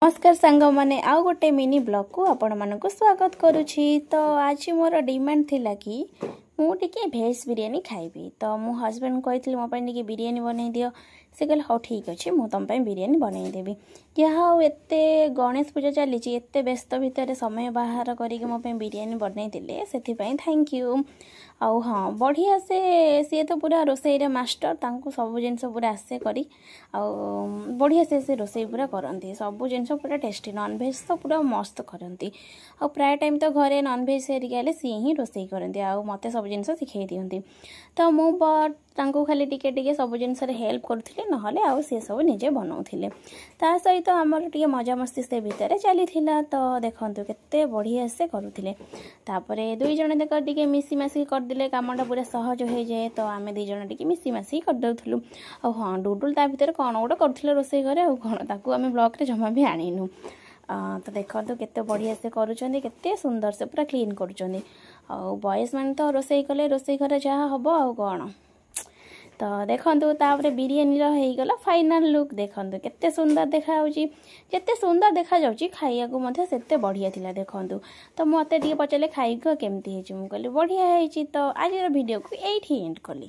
नमस्कार सांग मैंने आउ गोटे मिनी ब्लॉग को आपण मानक स्वागत करुछि। तो आज मोर डिमांड थिला कि मु टिके भेज बिरियानी खाइबी। तो मो हस्बैंड कही मो टिके बिरियानी बनई दियो। से कहले हाँ ठीक अच्छे मु तुम बिरियानी बनई देवी। यहाँ एत गणेश पूजा चली एत व्यस्त भितर समय बाहर करके मो बिरियानी बनई देले से थैंक यू। आउ हाँ बढ़िया से सी तो पूरा रोसई मास्टर तांको सब जिनस पूरा आसे करी बढ़िया से रोसई पूरा करती सब जिनस पूरा टेस्टी नॉनभेज तो पूरा मस्त करती। आ प्राय टाइम तो घरे नॉनभेज हेरिका सी ही रोसई करती आउ मते सब जिनस शिखई दिखती। तो मु तांको खाली टिके सब जिनस हेल्प करुले नहले आउ सी सब निजे बनाऊले। ता सहित आमर टिके मजामस्ती से भितर चली तो देखंतु केते बढ़िया से करुले। तापरे दुई जण देख टिके मिसी मासी करदेले कामटा पूरा सहज हो जाए। तो आम दी जण टिके मिसी मासी करदउथलु। आ हाँ डुडुल ता भितर कौन गोटे करथिले रोसई घरे आ कौन ताकू आम ब्लॉग रे जमा भी आनिनु। तो देखो केते बढ़िया से करुचंदी केते सुंदर से पूरा क्लीन करुचंदी। आ बॉयज मान तो रोसई कले रोसई घरे जहाँ हबो आ कौन। तो देखंतु तापरे बिरियानी रो हेगला फाइनल लुक देखंतु केते सुंदर देखा होची। जेते सुंदर देखा जाउची खाइया को मध्ये सेते बढ़िया थिला देखंतु। तो मते टिके पचले खाइको केमती हेची मु कहली बढ़िया हेची। तो आज वीडियो को एठी एंड कली।